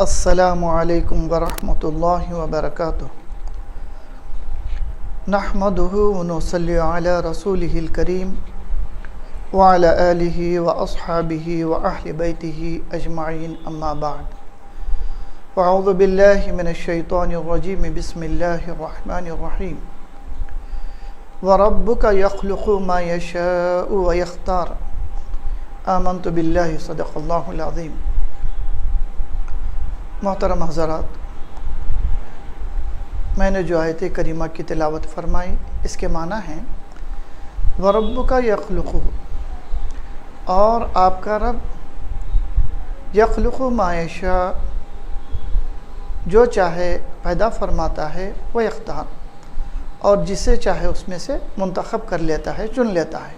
السلام علیکم ورحمۃ اللہ وبرکاتہ نحمدہ ونصلی علی رسولہ الکریم وعلی آلہ واصحابہ واہل بیتہ اجمعین اما بعد فاعوذ باللہ من الشیطان الرجیم بسم اللہ الرحمن الرحیم وربک یخلق ما یشاء ویختار آمنت باللہ صدق اللہ العظیم۔ محترم حضرات، میں نے جو آیت کریمہ کی تلاوت فرمائی اس کے معنی ہیں وَرَبُّكَ يَخْلُقُ، اور آپ کا رب یخلق ما یشاء، جو چاہے پیدا فرماتا ہے، وہ اختار، اور جسے چاہے اس میں سے منتخب کر لیتا ہے، چن لیتا ہے۔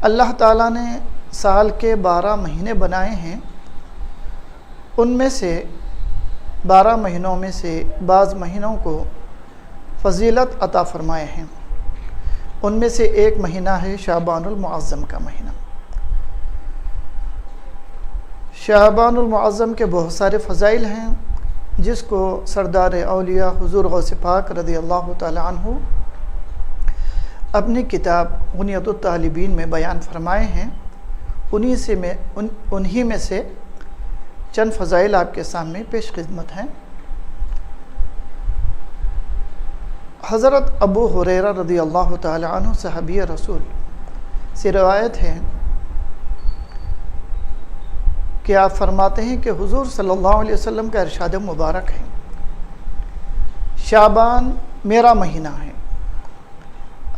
اللہ تعالیٰ نے سال کے 12 مہینے بنائے ہیں، ان میں سے 12 مہینوں میں سے بعض مہینوں کو فضیلت عطا فرمائے ہیں۔ ان میں سے ایک مہینہ ہے شعبان المعظم کا مہینہ۔ شعبان المعظم کے بہت سارے فضائل ہیں، جس کو سردار اولیاء حضور غوث پاک رضی اللہ تعالی عنہ اپنی کتاب غنیۃ الطالبین میں بیان فرمائے ہیں۔ انہی میں سے چند فضائل آپ کے سامنے پیش خدمت ہیں۔ حضرت ابو ہریرہ رضی اللہ تعالی عنہ صحابی رسول سے روایت ہے کہ آپ فرماتے ہیں کہ حضور صلی اللہ علیہ وسلم کا ارشاد مبارک ہے، شعبان میرا مہینہ ہے،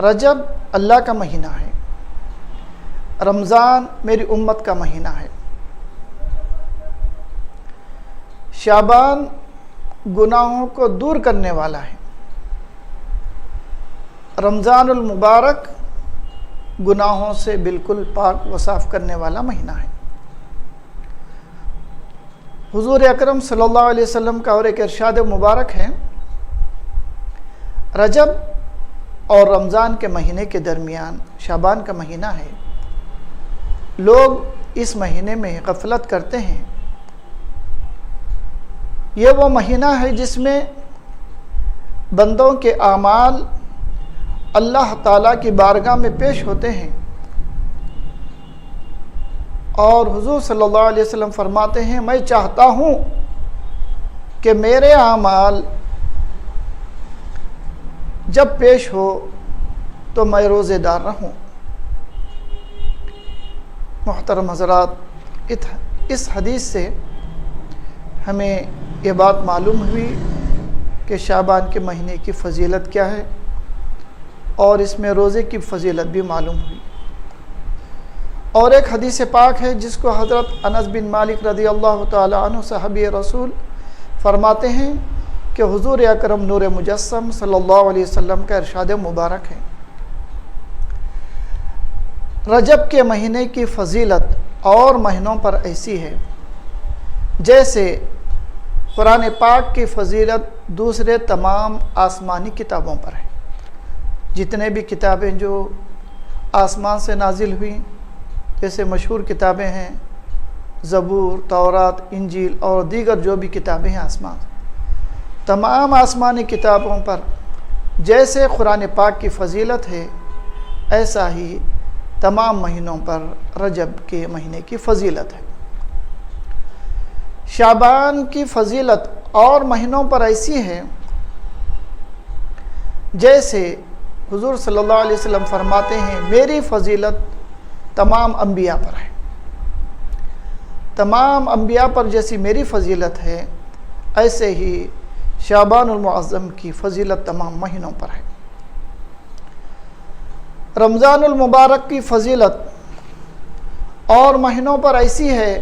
رجب اللہ کا مہینہ ہے، رمضان میری امت کا مہینہ ہے۔ شعبان گناہوں کو دور کرنے والا ہے، رمضان المبارک گناہوں سے بالکل پاک و صاف کرنے والا مہینہ ہے۔ حضور اکرم صلی اللہ علیہ وسلم کا اور ایک ارشاد مبارک ہے، رجب اور رمضان کے مہینے کے درمیان شعبان کا مہینہ ہے، لوگ اس مہینے میں غفلت کرتے ہیں۔ یہ وہ مہینہ ہے جس میں بندوں کے اعمال اللہ تعالیٰ کی بارگاہ میں پیش ہوتے ہیں، اور حضور صلی اللہ علیہ وسلم فرماتے ہیں، میں چاہتا ہوں کہ میرے اعمال جب پیش ہو تو میں روزے دار رہوں۔ محترم حضرات، اس حدیث سے ہمیں یہ بات معلوم ہوئی کہ شعبان کے مہینے کی فضیلت کیا ہے، اور اس میں روزے کی فضیلت بھی معلوم ہوئی۔ اور ایک حدیث پاک ہے جس کو حضرت انس بن مالک رضی اللہ تعالی عنہ صحابی رسول فرماتے ہیں کہ حضور اکرم نور مجسم صلی اللہ علیہ وسلم کا ارشاد مبارک ہے، رجب کے مہینے کی فضیلت اور مہینوں پر ایسی ہے جیسے قرآن پاک کی فضیلت دوسرے تمام آسمانی کتابوں پر ہے۔ جتنے بھی کتابیں جو آسمان سے نازل ہوئیں، جیسے مشہور کتابیں ہیں زبور، تورات، انجیل اور دیگر جو بھی کتابیں ہیں آسمان، تمام آسمانی کتابوں پر جیسے قرآن پاک کی فضیلت ہے، ایسا ہی تمام مہینوں پر رجب کے مہینے کی فضیلت ہے۔ شعبان کی فضیلت اور مہینوں پر ایسی ہے جیسے حضور صلی اللہ علیہ وسلم فرماتے ہیں، میری فضیلت تمام انبیاء پر ہے، تمام انبیاء پر جیسی میری فضیلت ہے، ایسے ہی شعبان المعظم کی فضیلت تمام مہینوں پر ہے۔ رمضان المبارک کی فضیلت اور مہینوں پر ایسی ہے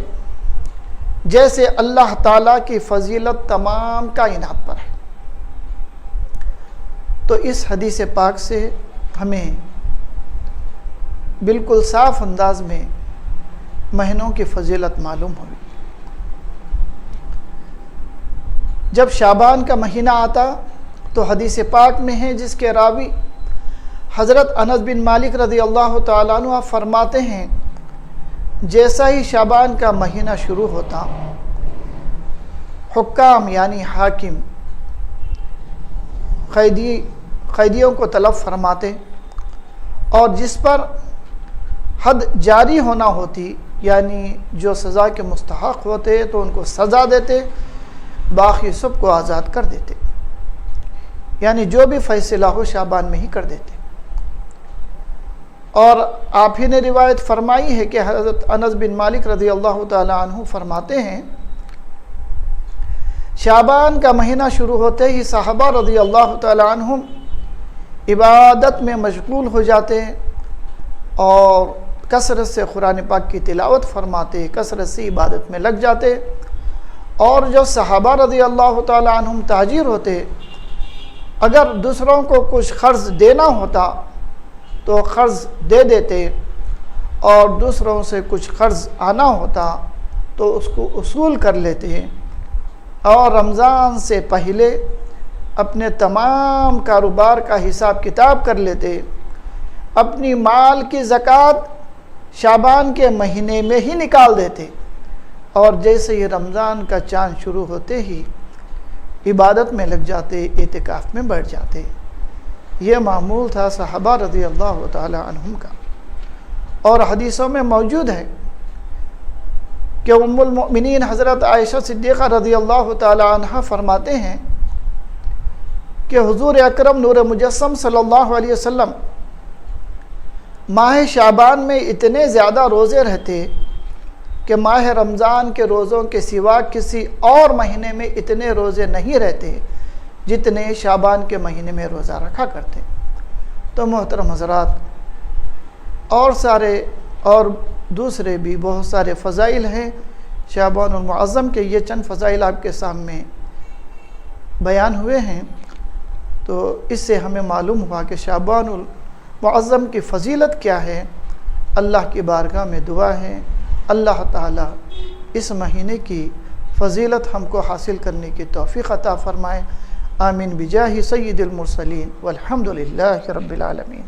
جیسے اللہ تعالیٰ کی فضیلت تمام کائنات پر ہے۔ تو اس حدیث پاک سے ہمیں بالکل صاف انداز میں مہینوں کی فضیلت معلوم ہوئی۔ جب شعبان کا مہینہ آتا تو حدیث پاک میں ہے جس کے راوی حضرت انس بن مالک رضی اللہ تعالیٰ عنہ فرماتے ہیں، جیسا ہی شعبان کا مہینہ شروع ہوتا حکام یعنی حاکم قیدیوں کو طلب فرماتے اور جس پر حد جاری ہونا ہوتی یعنی جو سزا کے مستحق ہوتے تو ان کو سزا دیتے، باقی سب کو آزاد کر دیتے، یعنی جو بھی فیصلہ ہو شعبان میں ہی کر دیتے۔ اور آپ ہی نے روایت فرمائی ہے کہ حضرت انس بن مالک رضی اللہ تعالی عنہ فرماتے ہیں شعبان کا مہینہ شروع ہوتے ہی صحابہ رضی اللہ تعالی عنہم عبادت میں مشغول ہو جاتے اور کثرت سے قرآن پاک کی تلاوت فرماتے، کثرت سے عبادت میں لگ جاتے، اور جو صحابہ رضی اللہ تعالی عنہم تاجر ہوتے اگر دوسروں کو کچھ قرض دینا ہوتا تو قرض دے دیتے، اور دوسروں سے کچھ قرض آنا ہوتا تو اس کو اصول کر لیتے، اور رمضان سے پہلے اپنے تمام کاروبار کا حساب کتاب کر لیتے، اپنی مال کی زکوٰۃ شعبان کے مہینے میں ہی نکال دیتے، اور جیسے ہی رمضان کا چاند شروع ہوتے ہی عبادت میں لگ جاتے، اعتکاف میں بیٹھ جاتے۔ یہ معمول تھا صحابہ رضی اللہ تعالی عنہم کا۔ اور حدیثوں میں موجود ہے کہ ام المؤمنین حضرت عائشہ صدیقہ رضی اللہ تعالی عنہ فرماتے ہیں کہ حضور اکرم نور مجسم صلی اللہ علیہ وسلم ماہ شعبان میں اتنے زیادہ روزے رہتے کہ ماہ رمضان کے روزوں کے سوا کسی اور مہینے میں اتنے روزے نہیں رہتے جتنے شعبان کے مہینے میں روزہ رکھا کرتے۔ تو محترم حضرات اور دوسرے بھی بہت سارے فضائل ہیں شعبان المعظم کے، یہ چند فضائل آپ کے سامنے بیان ہوئے ہیں۔ تو اس سے ہمیں معلوم ہوا کہ شعبان المعظم کی فضیلت کیا ہے۔ اللہ کی بارگاہ میں دعا ہے اللہ تعالیٰ اس مہینے کی فضیلت ہم کو حاصل کرنے کی توفیق عطا فرمائے۔ آمین بجاہ سید المرسلین والحمد للہ رب العالمین۔